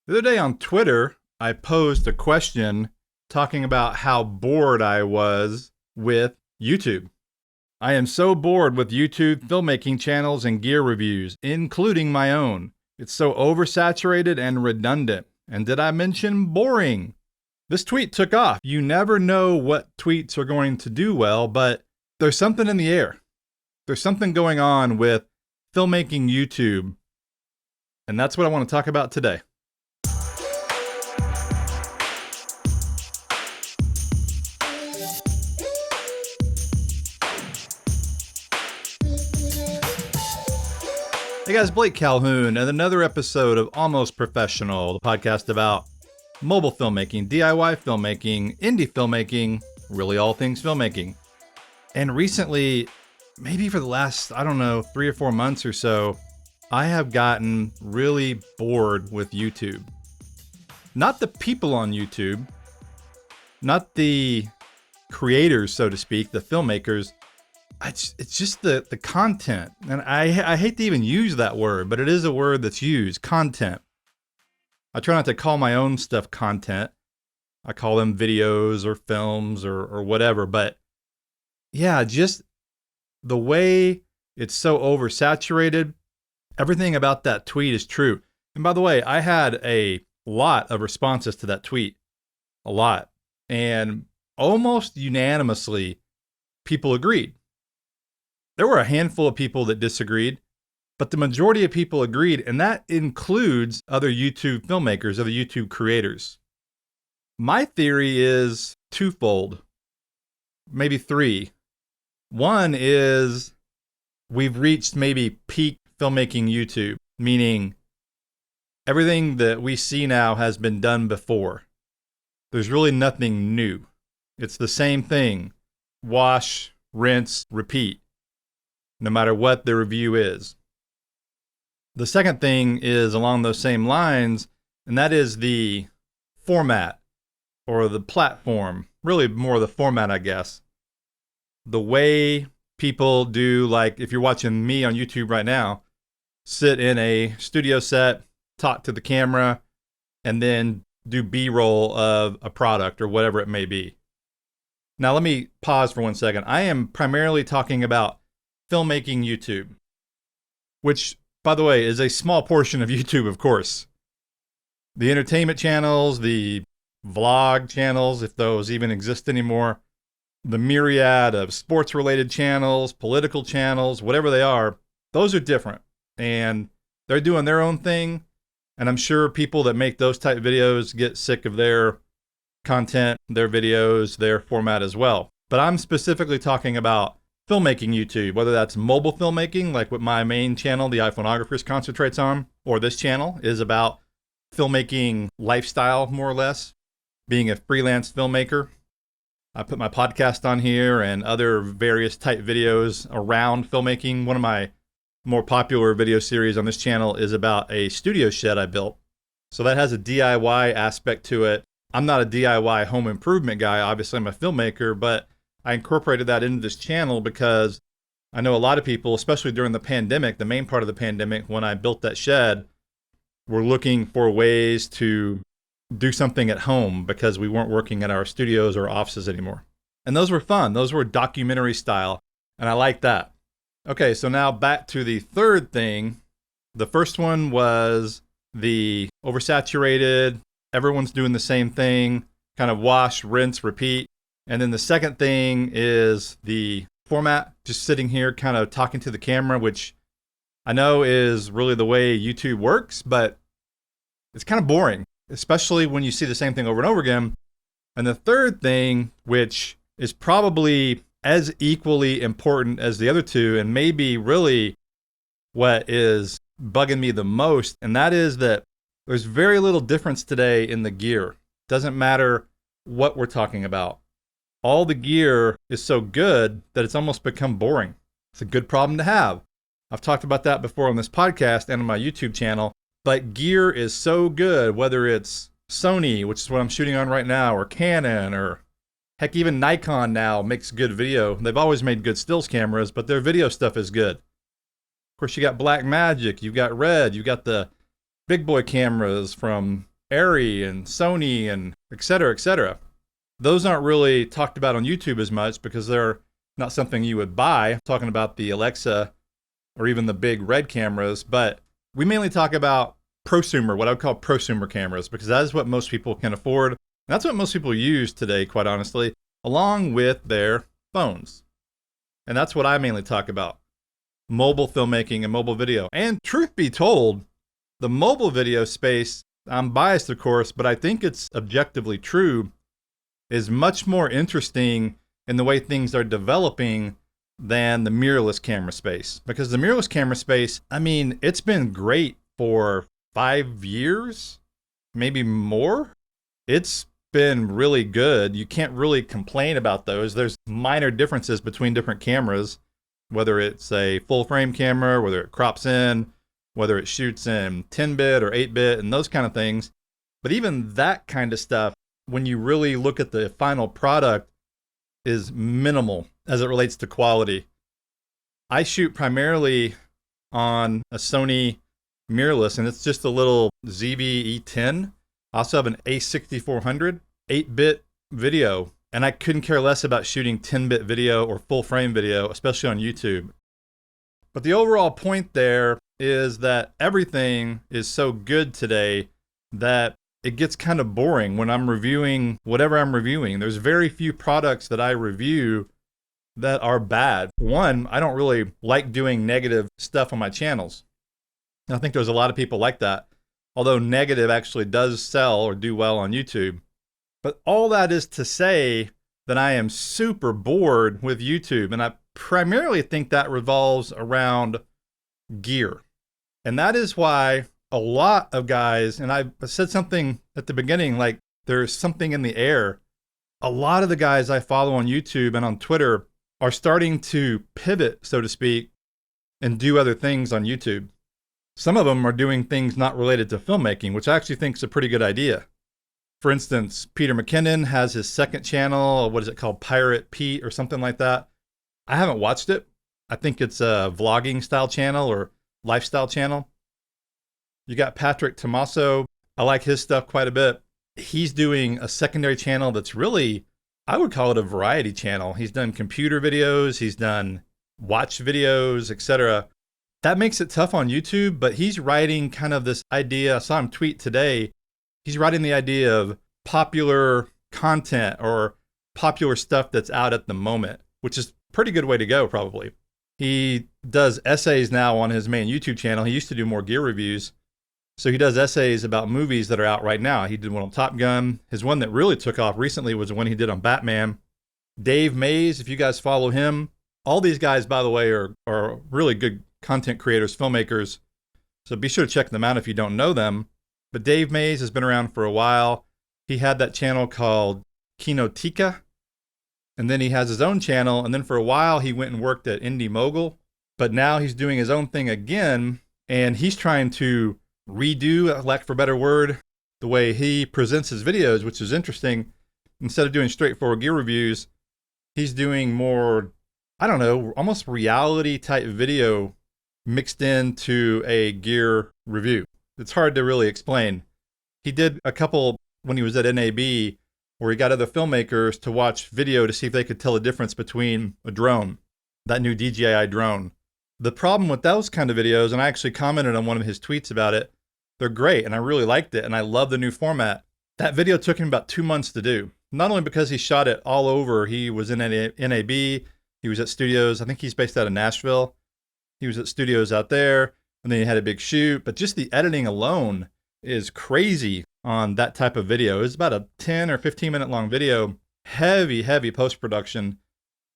The other day on Twitter, I posed a question talking about how bored I was with YouTube. I am so bored with YouTube filmmaking channels and gear reviews, including my own. It's so oversaturated and redundant. And did I mention boring? This tweet took off. You never know what tweets are going to do well, but there's something in the air. There's something going on with filmmaking YouTube. And that's what I want to talk about today. Hey guys, Blake Calhoun, and another episode of Almost Professional, the podcast about mobile filmmaking, DIY filmmaking, indie filmmaking, really all things filmmaking. And recently, maybe for the last, 3 or 4 months or so, I have gotten really bored with YouTube. Not the people on YouTube, not the creators, so to speak, the filmmakers. It's just the content. And I hate to even use that word, but it is a word that's used, content. I try not to call my own stuff content. I call them videos or films or whatever. But yeah, just the way it's so oversaturated, everything about that tweet is true. And by the way, I had a lot of responses to that tweet. A lot. And almost unanimously, people agreed. There were a handful of people that disagreed, but the majority of people agreed, and that includes other YouTube filmmakers, other YouTube creators. My theory is twofold, maybe three. One is we've reached maybe peak filmmaking YouTube, meaning everything that we see now has been done before. There's really nothing new. It's the same thing. Wash, rinse, repeat. No matter what the review is. The second thing is along those same lines, and that is the format or the platform. Really more the format, I guess. The way people do, like if you're watching me on YouTube right now, sit in a studio set, talk to the camera, and then do B-roll of a product or whatever it may be. Now let me pause for 1 second. I am primarily talking about filmmaking YouTube, which, by the way, is a small portion of YouTube, of course. The entertainment channels, the vlog channels, if those even exist anymore, the myriad of sports-related channels, political channels, whatever they are, those are different. And they're doing their own thing. And I'm sure people that make those type videos get sick of their content, their videos, their format as well. But I'm specifically talking about filmmaking YouTube, whether that's mobile filmmaking, like what my main channel, The iPhonographers, concentrates on, or this channel is about filmmaking lifestyle, more or less, being a freelance filmmaker. I put my podcast on here and other various type videos around filmmaking. One of my more popular video series on this channel is about a studio shed I built. So that has a DIY aspect to it. I'm not a DIY home improvement guy. Obviously, I'm a filmmaker, but I incorporated that into this channel because I know a lot of people, especially during the pandemic, the main part of the pandemic, when I built that shed, were looking for ways to do something at home because we weren't working at our studios or offices anymore. And those were fun. Those were documentary style, and I like that. Okay, so now back to the third thing. The first one was the oversaturated, everyone's doing the same thing, kind of wash, rinse, repeat. And then the second thing is the format, just sitting here kind of talking to the camera, which I know is really the way YouTube works, but it's kind of boring, especially when you see the same thing over and over again. And the third thing, which is probably as equally important as the other two, and maybe really what is bugging me the most, and that is that there's very little difference today in the gear. Doesn't matter what we're talking about. All the gear is so good that it's almost become boring. It's a good problem to have. I've talked about that before on this podcast and on my YouTube channel, but gear is so good, whether it's Sony, which is what I'm shooting on right now, or Canon, or heck, even Nikon now makes good video. They've always made good stills cameras, but their video stuff is good. Of course, you got Blackmagic, you've got Red, you've got the big boy cameras from Arri and Sony and et cetera, et cetera. Those aren't really talked about on YouTube as much because they're not something you would buy, talking about the Alexa or even the big red cameras, but we mainly talk about prosumer, what I would call prosumer cameras, because that is what most people can afford. And that's what most people use today, quite honestly, along with their phones. And that's what I mainly talk about, mobile filmmaking and mobile video. And truth be told, the mobile video space, I'm biased of course, but I think it's objectively true, is much more interesting in the way things are developing than the mirrorless camera space. Because the mirrorless camera space, I mean, it's been great for 5 years, maybe more. It's been really good. You can't really complain about those. There's minor differences between different cameras, whether it's a full frame camera, whether it crops in, whether it shoots in 10-bit or 8-bit and those kind of things. But even that kind of stuff, when you really look at the final product, is minimal as it relates to quality. I shoot primarily on a Sony mirrorless, and it's just a little ZV-E10. I also have an A6400 8-bit video, and I couldn't care less about shooting 10-bit video or full frame video, especially on YouTube. But the overall point there is that everything is so good today that it gets kind of boring when I'm reviewing whatever I'm reviewing. There's very few products that I review that are bad. One, I don't really like doing negative stuff on my channels. I think there's a lot of people like that, although negative actually does sell or do well on YouTube. But all that is to say that I am super bored with YouTube, and I primarily think that revolves around gear. And that is why a lot of guys, and I said something at the beginning, like there's something in the air. A lot of the guys I follow on YouTube and on Twitter are starting to pivot, so to speak, and do other things on YouTube. Some of them are doing things not related to filmmaking, which I actually think is a pretty good idea. For instance, Peter McKinnon has his second channel, what is it called, Pirate Pete or something like that. I haven't watched it. I think it's a vlogging style channel or lifestyle channel. You got Patrick Tomaso. I like his stuff quite a bit. He's doing a secondary channel that's really, I would call it a variety channel. He's done computer videos, he's done watch videos, etc. That makes it tough on YouTube, but he's writing kind of this idea. I saw him tweet today. He's writing the idea of popular content or popular stuff that's out at the moment, which is a pretty good way to go, probably. He does essays now on his main YouTube channel. He used to do more gear reviews. So he does essays about movies that are out right now. He did one on Top Gun. His one that really took off recently was the one he did on Batman. Dave Mays, if you guys follow him, all these guys, by the way, are really good content creators, filmmakers. So be sure to check them out if you don't know them. But Dave Mays has been around for a while. He had that channel called Kinotika. And then he has his own channel. And then for a while, he went and worked at Indie Mogul. But now he's doing his own thing again. And he's trying to redo, lack for a better word, the way he presents his videos, which is interesting. Instead of doing straightforward gear reviews, he's doing more, I don't know, almost reality type video mixed into a gear review. It's hard to really explain. He did a couple when he was at NAB where he got other filmmakers to watch video to see if they could tell the difference between a drone, that new DJI drone. The problem with those kind of videos, and I actually commented on one of his tweets about it, they're great and I really liked it and I love the new format. That video took him about 2 months to do. Not only because he shot it all over, he was in NAB, he was at studios, I think he's based out of Nashville. He was at studios out there, and then he had a big shoot, but just the editing alone is crazy on that type of video. It's about a 10 or 15 minute long video, heavy post-production,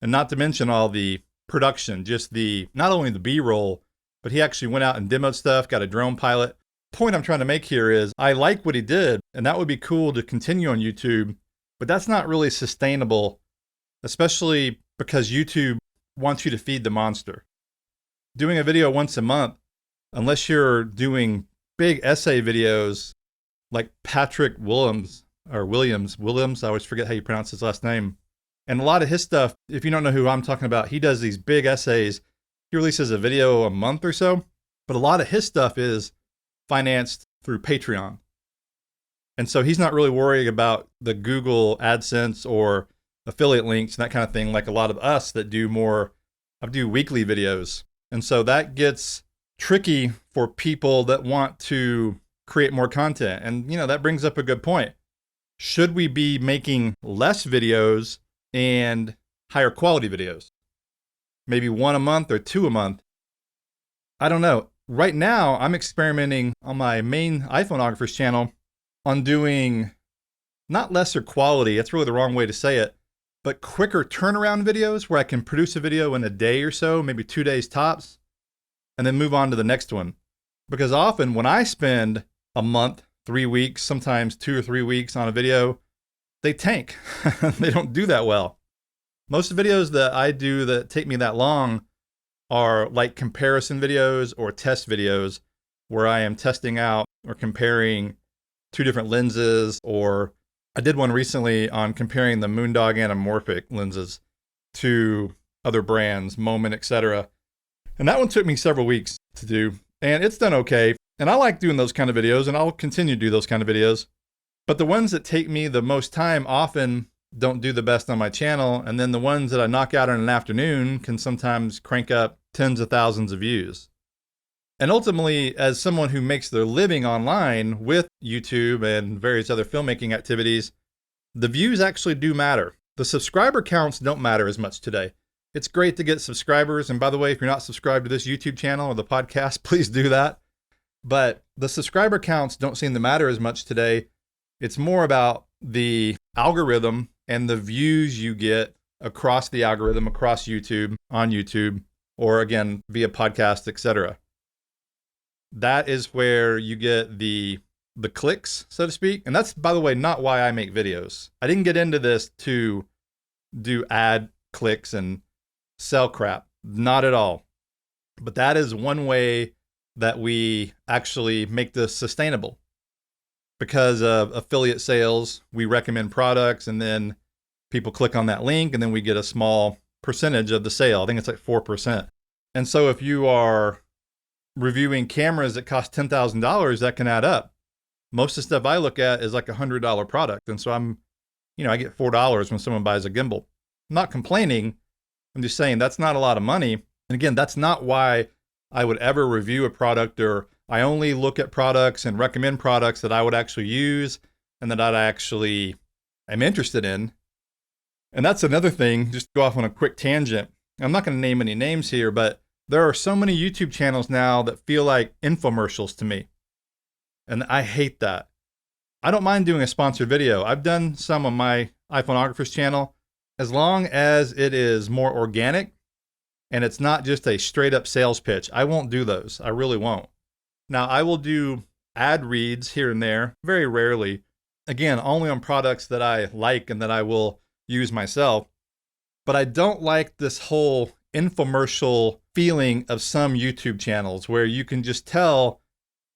and not to mention all the production, just not only the B-roll, but he actually went out and demoed stuff, got a drone pilot. Point I'm trying to make here is I like what he did, and that would be cool to continue on YouTube, but that's not really sustainable, especially because YouTube wants you to feed the monster. Doing a video once a month, unless you're doing big essay videos like Patrick Williams, I always forget how you pronounce his last name. And a lot of his stuff, if you don't know who I'm talking about, he does these big essays. He releases a video a month or so, but a lot of his stuff is financed through Patreon. And so he's not really worrying about the Google AdSense or affiliate links and that kind of thing like a lot of us that do more, I do weekly videos. And so that gets tricky for people that want to create more content. And, that brings up a good point. Should we be making less videos and higher quality videos? Maybe 1 a month or 2 a month? I don't know. Right now, I'm experimenting on my main iPhoneographer's channel on doing not lesser quality, that's really the wrong way to say it, but quicker turnaround videos where I can produce a video in a day or so, maybe 2 days tops, and then move on to the next one. Because often when I spend a month, 3 weeks, sometimes 2 or 3 weeks on a video, they tank. They don't do that well. Most videos that I do that take me that long are like comparison videos or test videos where I am testing out or comparing 2 different lenses, or I did one recently on comparing the Moondog anamorphic lenses to other brands, Moment, etc. And that one took me several weeks to do, and it's done okay. And I like doing those kind of videos, and I'll continue to do those kind of videos. But the ones that take me the most time often don't do the best on my channel, and then the ones that I knock out in an afternoon can sometimes crank up tens of thousands of views. And ultimately, as someone who makes their living online with YouTube and various other filmmaking activities, the views actually do matter. The subscriber counts don't matter as much today. It's great to get subscribers. And by the way, if you're not subscribed to this YouTube channel or the podcast, please do that. But the subscriber counts don't seem to matter as much today. It's more about the algorithm and the views you get across the algorithm, across YouTube, on YouTube, or again, via podcast, etc. That is where you get the clicks, so to speak. And that's, by the way, not why I make videos. I didn't get into this to do ad clicks and sell crap. Not at all. But that is one way that we actually make this sustainable. Because of affiliate sales, we recommend products and then people click on that link and then we get a small percentage of the sale. I think it's like 4%. And so if you are reviewing cameras that cost $10,000, that can add up. Most of the stuff I look at is like $100 product. And so I get $4 when someone buys a gimbal. I'm not complaining. I'm just saying that's not a lot of money. And again, that's not why I would ever review a product, or I only look at products and recommend products that I would actually use and that I actually am interested in. And that's another thing, just to go off on a quick tangent. I'm not going to name any names here, but there are so many YouTube channels now that feel like infomercials to me. And I hate that. I don't mind doing a sponsored video. I've done some on my iPhoneographer's channel, as long as it is more organic and it's not just a straight up sales pitch. I won't do those. I really won't. Now, I will do ad reads here and there, very rarely. Again, only on products that I like and that I will use myself. But I don't like this whole infomercial feeling of some YouTube channels where you can just tell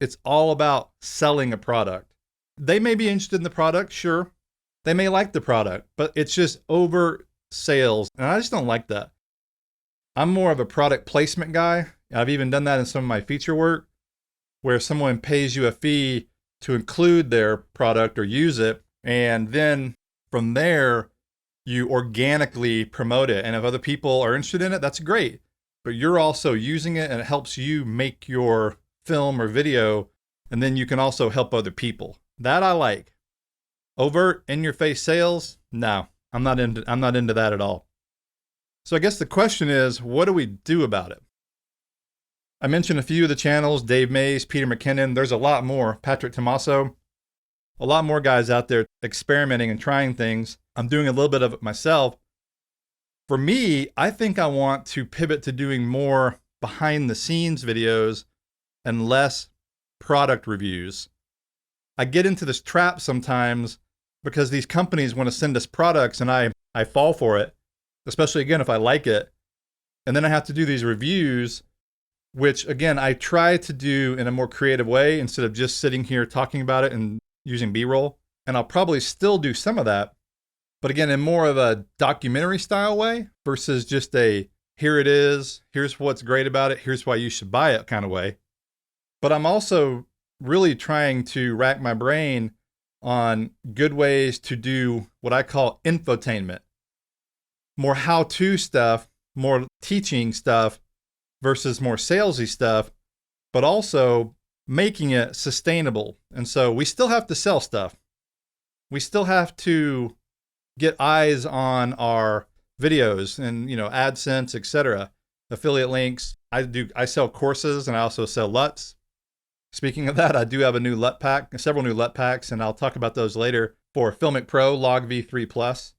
it's all about selling a product. They may be interested in the product, sure. They may like the product, but it's just over sales. And I just don't like that. I'm more of a product placement guy. I've even done that in some of my feature work, where someone pays you a fee to include their product or use it. And then from there, you organically promote it. And if other people are interested in it, that's great. But you're also using it and it helps you make your film or video. And then you can also help other people. That I like. Overt, in-your-face sales? No, I'm not into that at all. So I guess the question is, what do we do about it? I mentioned a few of the channels, Dave Mays, Peter McKinnon. There's a lot more, Patrick Tomaso. A lot more guys out there experimenting and trying things. I'm doing a little bit of it myself. For me, I think I want to pivot to doing more behind the scenes videos and less product reviews. I get into this trap sometimes because these companies want to send us products and I fall for it, especially again if I like it. And then I have to do these reviews, which again, I try to do in a more creative way instead of just sitting here talking about it and using B-roll. And I'll probably still do some of that, but again, in more of a documentary style way versus just a here it is, here's what's great about it, here's why you should buy it kind of way. But I'm also really trying to rack my brain on good ways to do what I call infotainment. More how-to stuff, more teaching stuff versus more salesy stuff, but also making it sustainable. And so we still have to sell stuff. We still have to get eyes on our videos and, AdSense, etc., affiliate links. I sell courses and I also sell LUTs. Speaking of that, I do have a new LUT pack, several new LUT packs, and I'll talk about those later for Filmic Pro Log V3 Plus.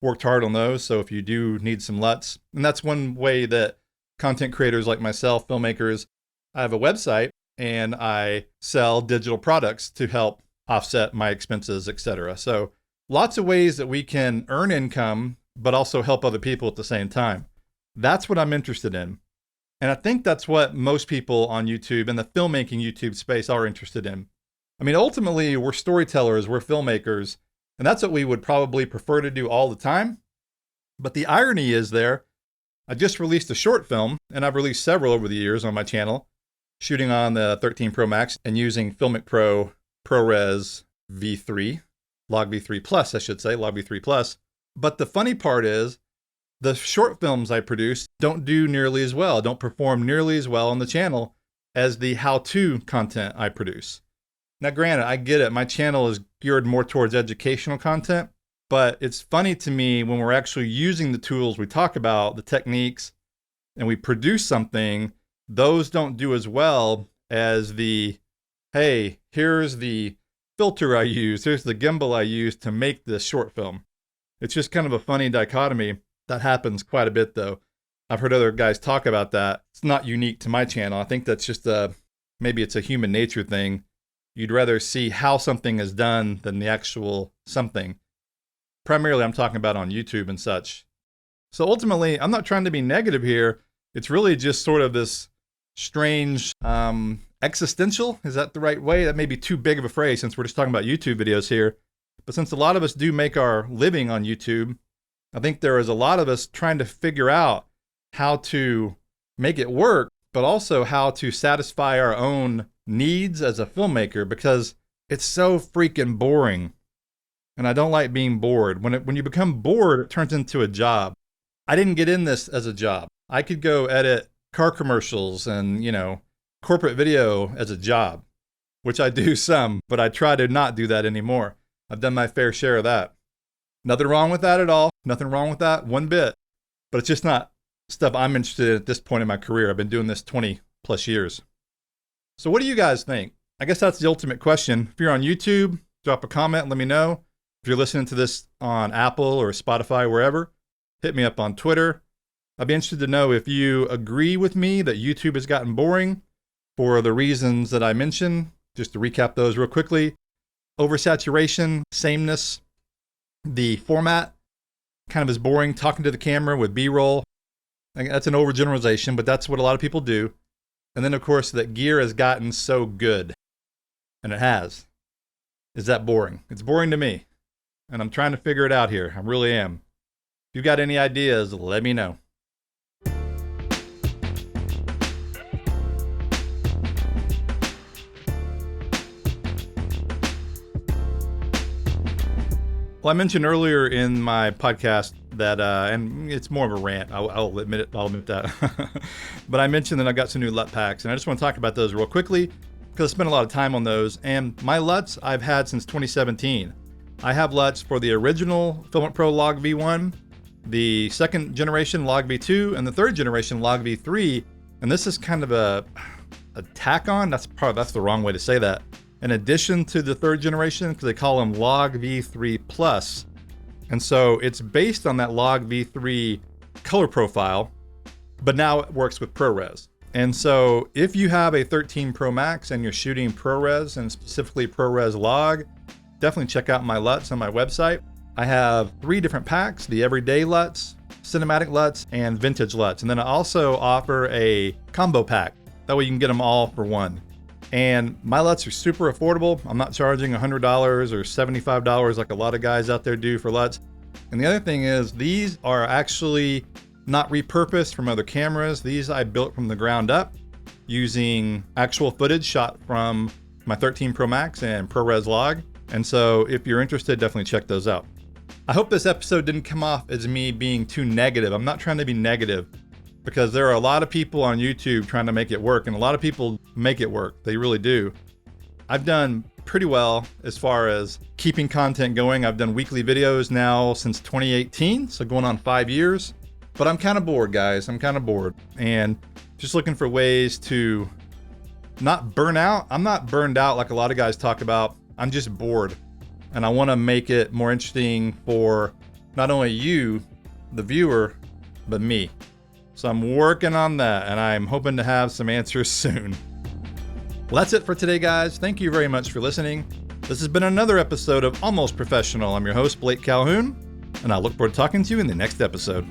Worked hard on those, so if you do need some LUTs, and that's one way that content creators like myself, filmmakers, I have a website and I sell digital products to help offset my expenses, etc. So lots of ways that we can earn income, but also help other people at the same time. That's what I'm interested in. And I think that's what most people on YouTube and the filmmaking YouTube space are interested in. I mean, ultimately, we're storytellers, we're filmmakers, and that's what we would probably prefer to do all the time. But the irony is there, I just released a short film, and I've released several over the years on my channel, shooting on the 13 Pro Max and using Filmic Pro ProRes V3, Log V3 Plus, I should say, Log V3 Plus. But the funny part is, the short films I produce don't do nearly as well, don't perform nearly as well on the channel as the how-to content I produce. Now, granted, I get it. My channel is geared more towards educational content, but it's funny to me when we're actually using the tools we talk about, the techniques, and we produce something, those don't do as well as the, hey, here's the filter I use, here's the gimbal I use to make this short film. It's just kind of a funny dichotomy. That happens quite a bit, though. I've heard other guys talk about that. It's not unique to my channel. I think that's just maybe it's a human nature thing. You'd rather see how something is done than the actual something. Primarily, I'm talking about on YouTube and such. So ultimately, I'm not trying to be negative here. It's really just sort of this strange existential. Is that the right way? That may be too big of a phrase since we're just talking about YouTube videos here. But since a lot of us do make our living on YouTube, I think there is a lot of us trying to figure out how to make it work, but also how to satisfy our own needs as a filmmaker, because it's so freaking boring. And I don't like being bored. When you become bored, it turns into a job. I didn't get in this as a job. I could go edit car commercials and, corporate video as a job, which I do some, but I try to not do that anymore. I've done my fair share of that. Nothing wrong with that at all. Nothing wrong with that one bit. But it's just not stuff I'm interested in at this point in my career. I've been doing this 20 plus years. So what do you guys think? I guess that's the ultimate question. If you're on YouTube, drop a comment and let me know. If you're listening to this on Apple or Spotify, wherever, hit me up on Twitter. I'd be interested to know if you agree with me that YouTube has gotten boring for the reasons that I mentioned. Just to recap those real quickly. Oversaturation, sameness, the format kind of is boring, talking to the camera with B-roll. That's an overgeneralization, but that's what a lot of people do. And then, of course, that gear has gotten so good. And it has. Is that boring? It's boring to me. And I'm trying to figure it out here. I really am. If you've got any ideas, let me know. Well, I mentioned earlier in my podcast that, and it's more of a rant, I'll admit it, I'll admit that. But I mentioned that I got some new LUT packs, and I just want to talk about those real quickly because I spent a lot of time on those. And my LUTs I've had since 2017. I have LUTs for the original Filmic Pro Log V1, the second generation Log V2, and the third generation Log V3. And this is kind of a tack on, that's the wrong way to say that. In addition to the third generation, because they call them Log V3 Plus. And so it's based on that Log V3 color profile, but now it works with ProRes. And so if you have a 13 Pro Max and you're shooting ProRes and specifically ProRes Log, definitely check out my LUTs on my website. I have 3 different packs, the everyday LUTs, cinematic LUTs, and vintage LUTs. And then I also offer a combo pack. That way you can get them all for one. And my LUTs are super affordable. I'm not charging $100 or $75 like a lot of guys out there do for LUTs. And the other thing is these are actually not repurposed from other cameras. These I built from the ground up using actual footage shot from my 13 Pro Max and ProRes Log. And so if you're interested, definitely check those out. I hope this episode didn't come off as me being too negative. I'm not trying to be negative because there are a lot of people on YouTube trying to make it work, and a lot of people make it work. They really do. I've done pretty well as far as keeping content going. I've done weekly videos now since 2018, so going on 5 years. But I'm kind of bored, guys. I'm kind of bored and just looking for ways to not burn out. I'm not burned out like a lot of guys talk about. I'm just bored. And I want to make it more interesting for not only you, the viewer, but me. So I'm working on that, and I'm hoping to have some answers soon. Well, that's it for today, guys. Thank you very much for listening. This has been another episode of Almost Professional. I'm your host, Blake Calhoun, and I look forward to talking to you in the next episode.